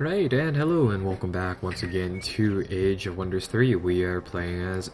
Right, and hello, and welcome back once again to Age of Wonders 3. We are playing as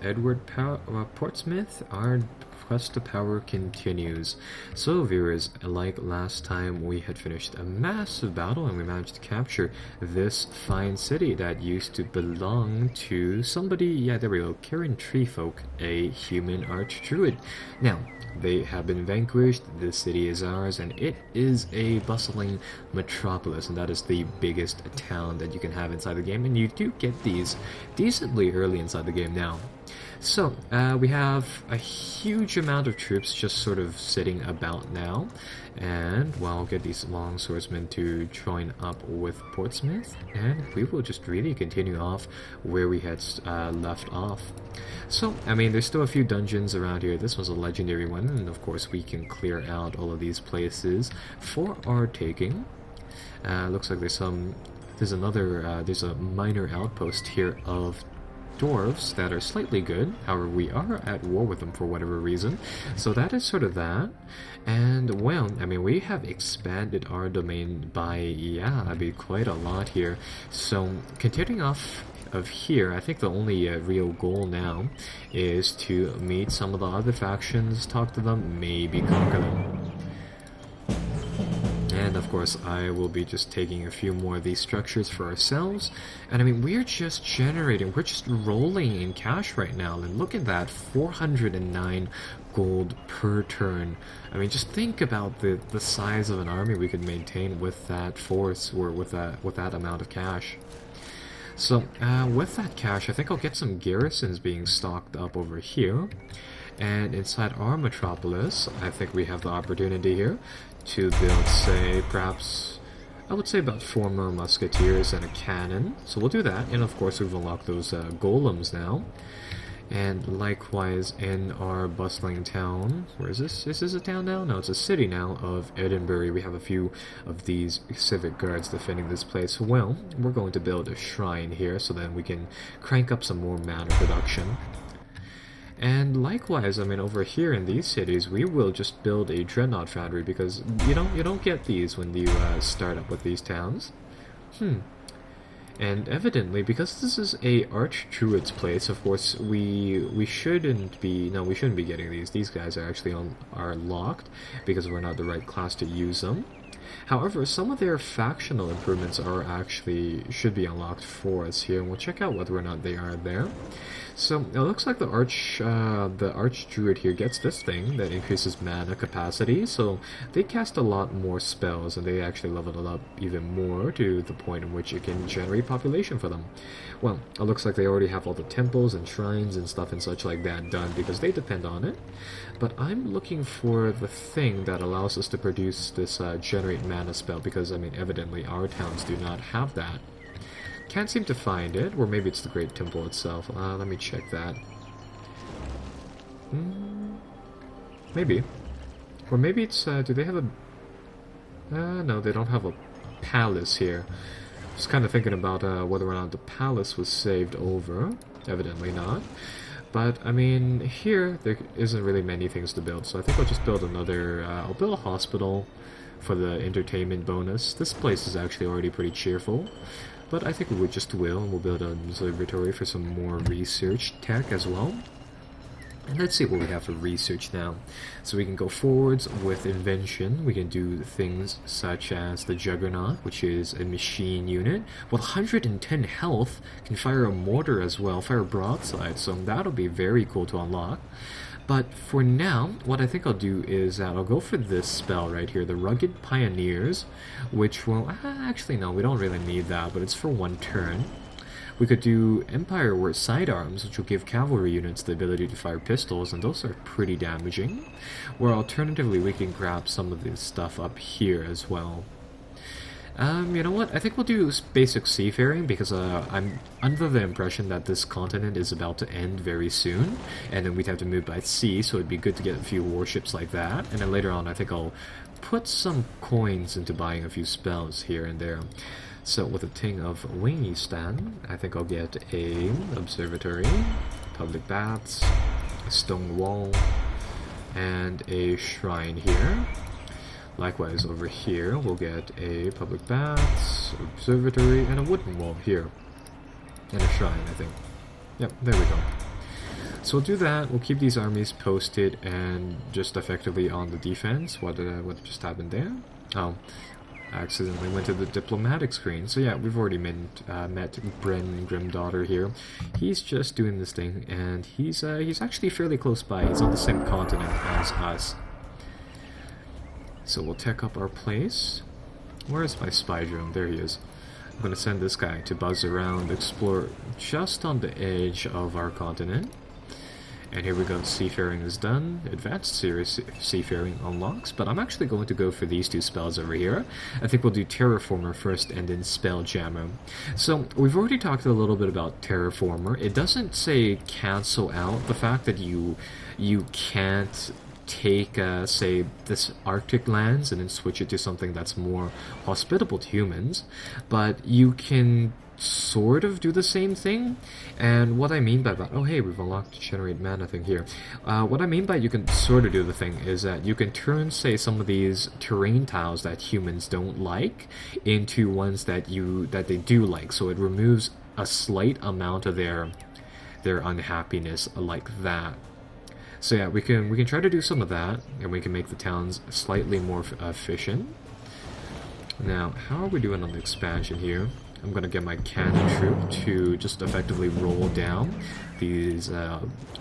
Portsmouth. Our quest to power continues. So, viewers, like last time, we had finished a massive battle and we managed to capture this fine city that used to belong to somebody. Yeah, there we go. Karen Treefolk, a human archdruid. Now, they have been vanquished, this city is ours, and it is a bustling metropolis, and that is the biggest town that you can have inside the game, and you do get these decently early inside the game now. So, we have a huge amount of troops just sort of sitting about now, and well, I'll get these long swordsmen to join up with Portsmouth, and we will just really continue off where we had left off. So, I mean, there's still a few dungeons around here. This was a legendary one, and of course we can clear out all of these places for our taking. Looks like there's a minor outpost here of dwarves that are slightly good. However, we are at war with them for whatever reason. So that is sort of that. And, well, I mean, we have expanded our domain by, yeah, I mean, quite a lot here. So, continuing off of here, I think the only real goal now is to meet some of the other factions, talk to them, maybe conquer them. And of course, I will be just taking a few more of these structures for ourselves. And I mean, we're just rolling in cash right now. And look at that, 409 gold per turn. I mean, just think about the size of an army we could maintain with that force, or with that amount of cash. So, with that cash, I think I'll get some garrisons being stocked up over here. And inside our metropolis, I think we have the opportunity here to build, say, perhaps, I would say about 4 more musketeers and a cannon. So we'll do that, and of course we've unlocked those golems now. And likewise in our bustling town, where is this? Is this a town now? No, it's a city now of Edinburgh. We have a few of these civic guards defending this place. Well, we're going to build a shrine here so then we can crank up some more mana production. And likewise, I mean, over here in these cities, we will just build a Dreadnought foundry because you don't get these when you start up with these towns. And evidently, because this is a archdruid's place, of course, we shouldn't be getting these. These guys are locked because we're not the right class to use them. However, some of their factional improvements should be unlocked for us here, and we'll check out whether or not they are there. So it looks like the archdruid here gets this thing that increases mana capacity, so they cast a lot more spells, and they actually leveled it up even more to the point in which it can generate population for them. Well, it looks like they already have all the temples and shrines and stuff and such like that done because they depend on it. But I'm looking for the thing that allows us to produce this generate mana spell, because I mean, evidently our towns do not have that. Can't seem to find it, or maybe it's the Great Temple itself. Let me check that. Maybe. Or maybe it's, do they have a... no, they don't have a palace here. Just kind of thinking about whether or not the palace was saved over. Evidently not. But, I mean, here, there isn't really many things to build, so I think I'll just build another... I'll build a hospital for the entertainment bonus. This place is actually already pretty cheerful. But I think we will, and we'll build an observatory for some more research tech as well. And let's see what we have for research now. So we can go forwards with invention. We can do things such as the Juggernaut, which is a machine unit. With 110 health, can fire a mortar as well, fire a broadside, so that'll be very cool to unlock. But for now, what I think I'll do is I'll go for this spell right here, the Rugged Pioneers, which will... actually, no, we don't really need that, but it's for 1 turn. We could do Empire War Sidearms, which will give cavalry units the ability to fire pistols, and those are pretty damaging. Or alternatively, we can grab some of this stuff up here as well. You know what? I think we'll do basic seafaring because I'm under the impression that this continent is about to end very soon, and then we'd have to move by sea, so it'd be good to get a few warships like that. And then later on, I think I'll put some coins into buying a few spells here and there. So with a Ting of Wingistan, I think I'll get a observatory, public baths, a stone wall, and a shrine here. Likewise, over here, we'll get a public baths, observatory, and a wooden wall here. And a shrine, I think. Yep, there we go. So we'll do that, we'll keep these armies posted and just effectively on the defense. What just happened there? Oh, I accidentally went to the diplomatic screen. So yeah, we've already met Bren Grimdaughter here. He's just doing this thing, and he's actually fairly close by. He's on the same continent as us. So we'll tech up our place. Where is my spy drone? There he is. I'm going to send this guy to buzz around, explore just on the edge of our continent. And here we go, seafaring is done. Advanced series seafaring unlocks, but I'm actually going to go for these two spells over here. I think we'll do Terraformer first and then Spelljammer. So we've already talked a little bit about Terraformer. It doesn't say cancel out the fact that you can't take, say, this Arctic lands and then switch it to something that's more hospitable to humans, but you can sort of do the same thing. And what I mean by that, oh hey, we've unlocked the generate mana thing here. What I mean by you can sort of do the thing is that you can turn, say, some of these terrain tiles that humans don't like into ones that they do like, so it removes a slight amount of their unhappiness like that. So yeah, we can try to do some of that, and we can make the towns slightly more efficient. Now, how are we doing on the expansion here? I'm going to get my cannon troop to just effectively roll down these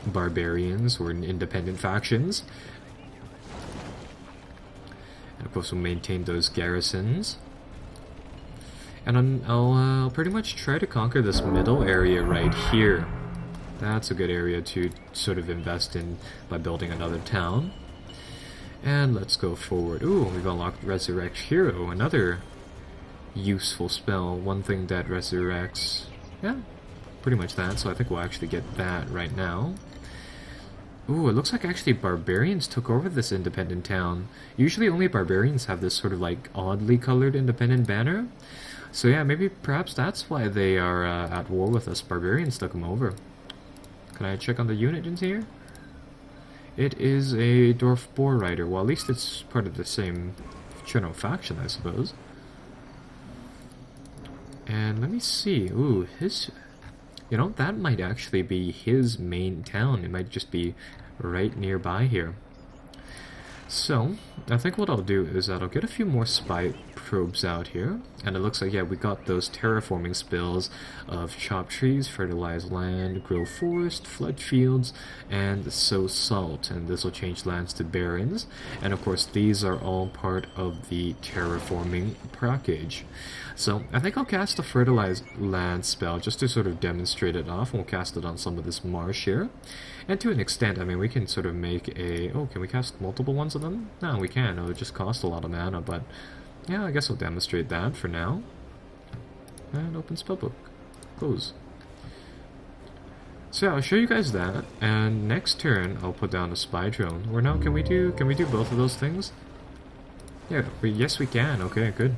barbarians or independent factions. And of course we'll maintain those garrisons. And I'll pretty much try to conquer this middle area right here. That's a good area to sort of invest in by building another town. And let's go forward. Ooh, we've unlocked Resurrect Hero, another useful spell. One thing that resurrects, yeah, pretty much that. So I think we'll actually get that right now. Ooh, it looks like actually barbarians took over this independent town. Usually only barbarians have this sort of like oddly colored independent banner. So yeah, maybe perhaps that's why they are at war with us. Barbarians took them over. Can I check on the unit in here? It is a Dwarf Boar Rider. Well, at least it's part of the same general faction, I suppose. And let me see. Ooh, his... You know, that might actually be his main town. It might just be right nearby here. So, I think what I'll do is that I'll get a few more spy probes out here. And it looks like, yeah, we got those terraforming spells of chop trees, fertilize land, grow forest, flood fields, and sow salt. And this will change lands to barrens. And of course, these are all part of the terraforming package. So, I think I'll cast a fertilize land spell just to sort of demonstrate it off. We'll cast it on some of this marsh here. And to an extent, I mean, we can sort of make a... Oh, can we cast multiple ones of them? No, we can. It'll just cost a lot of mana, but... Yeah, I guess I'll demonstrate that for now. And open spellbook. Close. So yeah, I'll show you guys that, and next turn I'll put down a spy drone. Or no, can we do both of those things? Yeah, yes we can. Okay, good.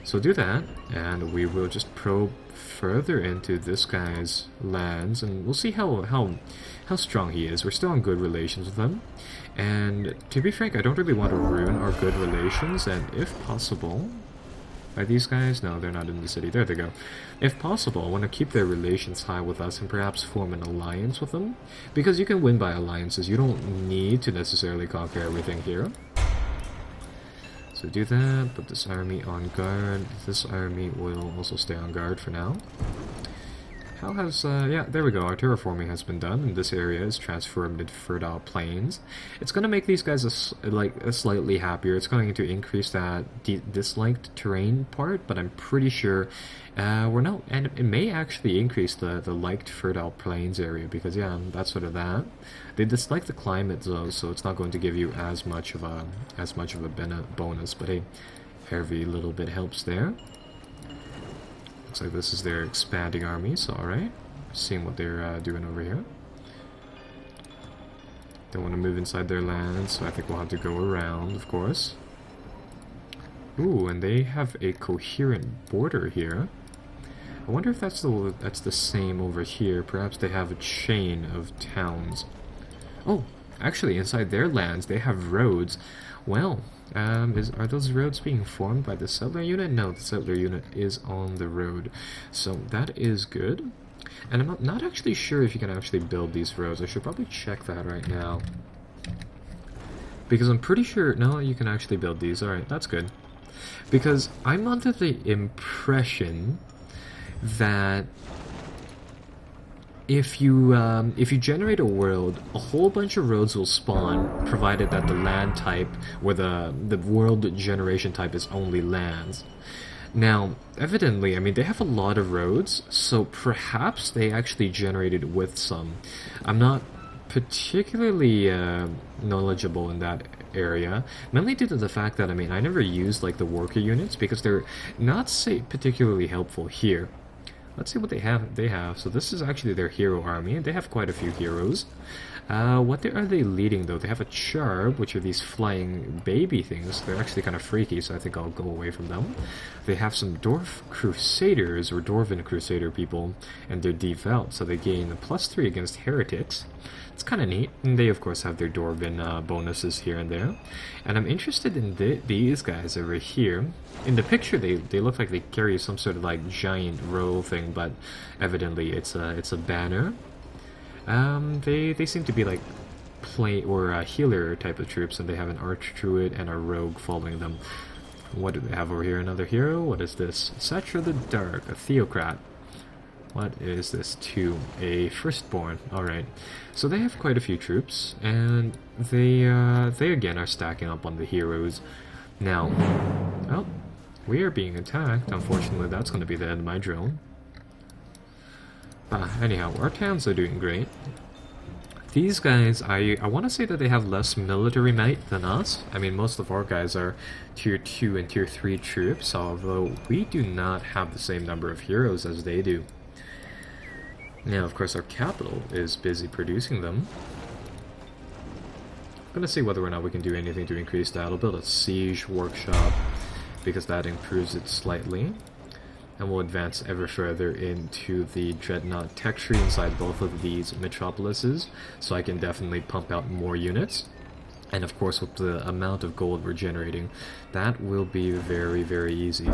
So do that, and we will just probe further into this guy's lands, and we'll see how strong he is. We're still in good relations with him, and to be frank, I don't really want to ruin our good relations, and if possible... Are these guys? No, they're not in the city. There they go. If possible, I want to keep their relations high with us and perhaps form an alliance with them, because you can win by alliances. You don't need to necessarily conquer everything here. So do that, put this army on guard. This army will also stay on guard for now. How has, yeah, there we go, our terraforming has been done, and this area is transformed into fertile plains. It's going to make these guys slightly happier. It's going to increase that disliked terrain part, but I'm pretty sure we're not, and it may actually increase the liked fertile plains area, because yeah, that's sort of that. They dislike the climate though, so it's not going to give you as much of a bonus, but hey, every little bit helps there. Looks like this is their expanding army, so alright. Seeing what they're doing over here. Don't want to move inside their land, so I think we'll have to go around, of course. Ooh, and they have a coherent border here. I wonder if that's the same over here. Perhaps they have a chain of towns. Oh, Actually, inside their lands, they have roads. Well, are those roads being formed by the settler unit? No, the settler unit is on the road. So that is good. And I'm not actually sure if you can actually build these roads. I should probably check that right now. Because I'm pretty sure... No, you can actually build these. Alright, that's good. Because I'm under the impression that if you generate a world, a whole bunch of roads will spawn, provided that the land type, or the world generation type is only lands. Now, evidently, I mean, they have a lot of roads, so perhaps they actually generated with some. I'm not particularly knowledgeable in that area, mainly due to the fact that, I mean, I never used, like, the worker units, because they're not, say, particularly helpful here. Let's see what they have. So this is actually their hero army, and they have quite a few heroes. What are they leading, though? They have a Charb, which are these flying baby things. They're actually kind of freaky, so I think I'll go away from them. They have some Dwarf Crusaders, or Dwarven Crusader people, and they're devout, so they gain a +3 against heretics. It's kind of neat, and they of course have their Dwarven bonuses here and there. And I'm interested in these guys over here. In the picture, they look like they carry some sort of like giant roll thing, but evidently it's a banner. They seem to be like healer type of troops, and they have an arch druid and a rogue following them. What do they have over here? Another hero? What is this? Satra the Dark, a theocrat. What is this too? A firstborn. Alright. So they have quite a few troops, and they again are stacking up on the heroes. Now, oh, we are being attacked. Unfortunately, that's going to be the end of my drone. Anyhow, our towns are doing great. These guys, I want to say that they have less military might than us. I mean, most of our guys are tier 2 and tier 3 troops, although we do not have the same number of heroes as they do. Now, of course, our capital is busy producing them. I'm going to see whether or not we can do anything to increase that. I'll build a siege workshop, because that improves it slightly. And we'll advance ever further into the Dreadnought tech tree inside both of these metropolises, so I can definitely pump out more units. And of course, with the amount of gold we're generating, that will be very, very easy.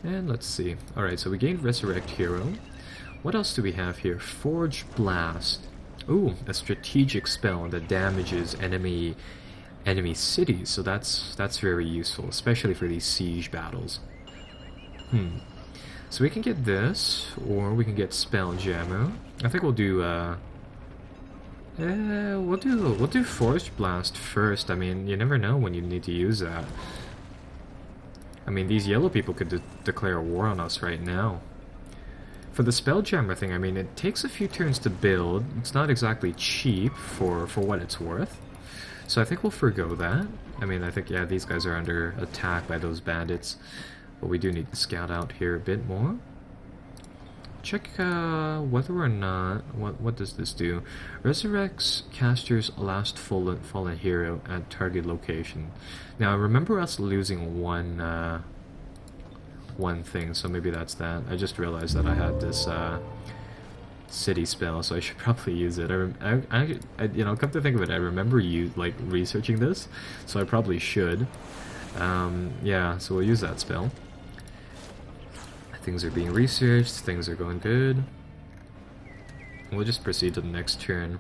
And let's see. Alright, so we gained Resurrect Hero. What else do we have here? Forge Blast. Ooh, a strategic spell that damages enemy cities, so that's very useful, especially for these siege battles. So we can get this, or we can get Spelljammer. I think we'll do we'll do Forge Blast first. I mean, you never know when you need to use that. I mean, these yellow people could declare war on us right now. For the Spelljammer thing, I mean, it takes a few turns to build. It's not exactly cheap for what it's worth. So I think we'll forgo that. I mean, I think, yeah, these guys are under attack by those bandits. But we do need to scout out here a bit more. Check whether or not... What does this do? Resurrects caster's last fallen hero at target location. Now, I remember us losing one thing, so maybe that's that. I just realized that I had this city spell, so I should probably use it. I you know, come to think of it, I remember you like researching this, so I probably should. Yeah, so we'll use that spell. Things are being researched, things are going good. We'll just proceed to the next turn.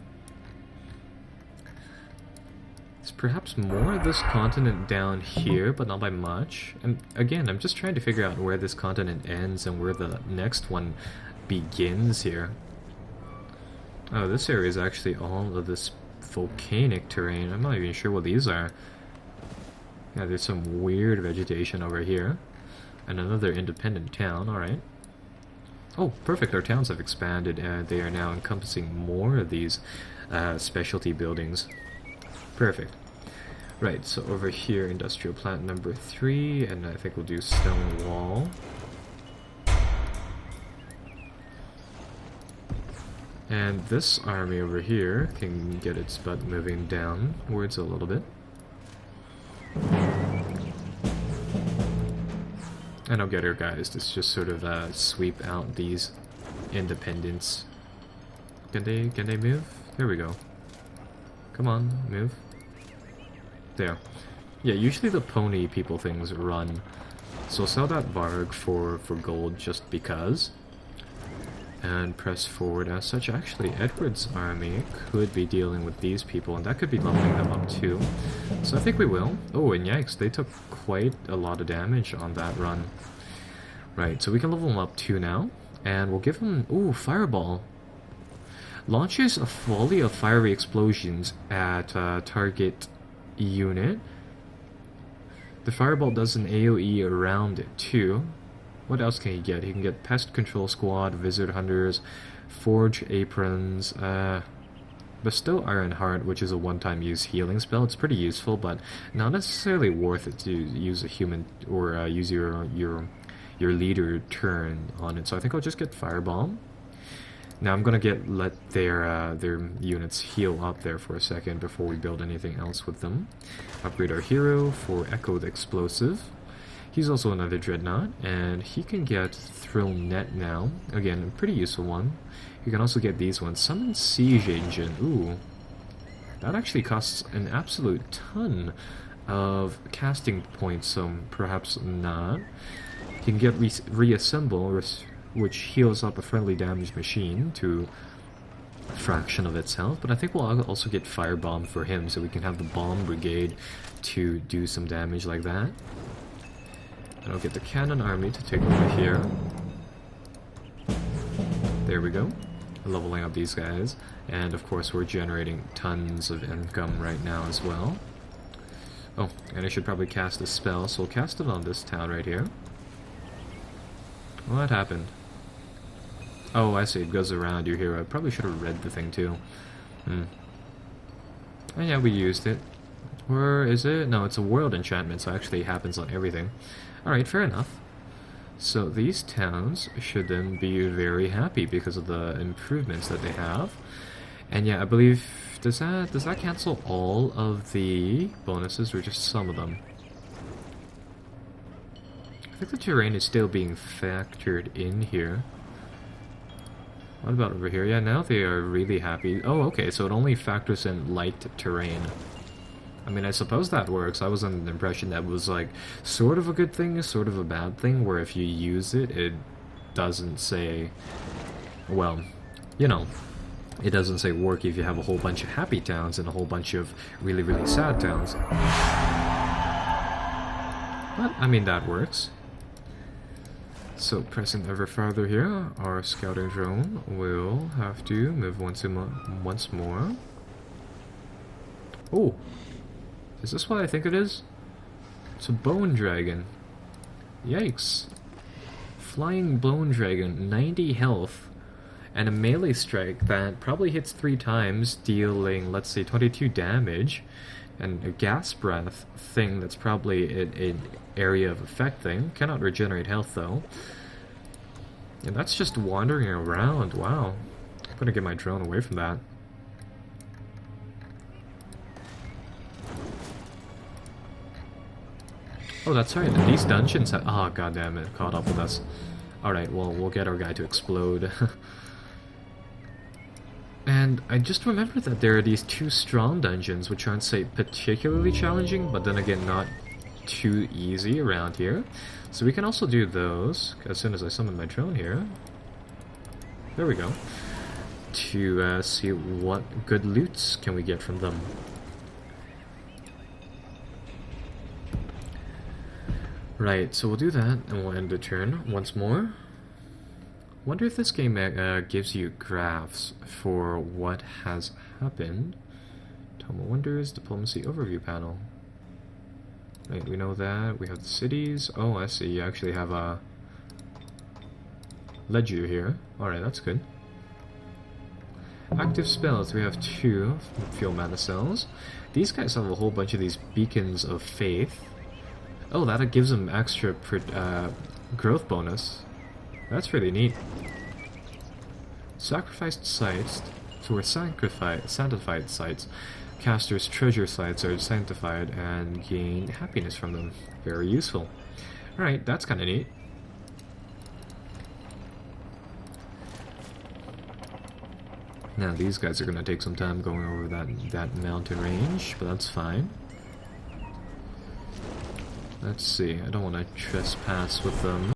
There's perhaps more of this continent down here, but not by much. And again, I'm just trying to figure out where this continent ends and where the next one begins here. Oh, this area is actually all of this volcanic terrain. I'm not even sure what these are. Yeah, there's some weird vegetation over here. And another independent town, alright. Oh, perfect, our towns have expanded, and they are now encompassing more of these specialty buildings. Perfect. Right, so over here, industrial plant number 3, and I think we'll do stone wall. And this army over here can get its butt moving downwards a little bit. And I'll get our guys to just sort of sweep out these independents. Can they move? There we go. Come on, move. There. Yeah, usually the pony people things run. So sell that Varg for gold just because. And press forward as such. Actually, Edward's army could be dealing with these people, and that could be leveling them up too. So I think we will. Oh, and yikes, they took quite a lot of damage on that run. Right, so we can level them up too now. And we'll give them... Ooh, Fireball. Launches a volley of fiery explosions at target unit. The Fireball does an AoE around it too. What else can he get? He can get Pest Control Squad, Wizard Hunters, Forge Aprons, Bestow Iron Heart, which is a one-time use healing spell. It's pretty useful, but not necessarily worth it to use a human or use your leader turn on it. So I think I'll just get Firebomb. Now I'm gonna let their units heal up there for a second before we build anything else with them. Upgrade our hero for Echo the Explosive. He's also another Dreadnought, and he can get Thrill Net now. Again, a pretty useful one. You can also get these ones. Summon Siege Engine. Ooh. That actually costs an absolute ton of casting points, so perhaps not. You can get Reassemble, which heals up a friendly damage machine to a fraction of its health, but I think we'll also get Firebomb for him, so we can have the Bomb Brigade to do some damage like that. And I'll get the Cannon Army to take over here. There we go. Leveling up these guys. And of course we're generating tons of income right now as well. Oh, and I should probably cast a spell, so we'll cast it on this town right here. What happened? Oh, I see, it goes around your hero. I probably should have read the thing too. And yeah, we used it. Or is it? No, it's a world enchantment, so it actually happens on everything. Alright, fair enough. So these towns should then be very happy because of the improvements that they have. And yeah, I believe... Does that cancel all of the bonuses or just some of them? I think the terrain is still being factored in here. What about over here? Yeah, now they are really happy. Oh, okay, so it only factors in light terrain. I mean, I suppose that works. I was under the impression that was like sort of a good thing, sort of a bad thing, where if you use it, it doesn't say, well, you know, it doesn't say work if you have a whole bunch of happy towns and a whole bunch of really, really sad towns. But, I mean, that works. So, pressing ever farther here, our scouting drone will have to move once more. Oh! Is this what I think it is? It's a bone dragon. Yikes. Flying bone dragon, 90 health, and a melee strike that probably hits 3 times, dealing, let's say, 22 damage, and a gas breath thing that's probably an area of effect thing. Cannot regenerate health, though. And that's just wandering around. Wow. I'm gonna get my drone away from that. Oh, that's right, these dungeons have... Oh, goddammit, it caught up with us. Alright, well, we'll get our guy to explode. And I just remembered that there are these 2 strong dungeons, which aren't, say, particularly challenging, but then again, not too easy around here. So we can also do those, as soon as I summon my drone here. There we go. To see what good loots can we get from them. Right, so we'll do that, and we'll end the turn once more. Wonder if this game gives you graphs for what has happened. Tome of Wonders, Diplomacy Overview panel. Right, we know that. We have the cities. Oh, I see. You actually have a ledger here. Alright, that's good. Active spells. We have 2 field mana cells. These guys have a whole bunch of these beacons of faith. Oh, that gives them extra growth bonus. That's really neat. Sacrificed sites, so we're sanctified sites. Casters' treasure sites are sanctified and gain happiness from them. Very useful. Alright, that's kind of neat. Now these guys are gonna take some time going over that mountain range, but that's fine. Let's see, I don't want to trespass with them.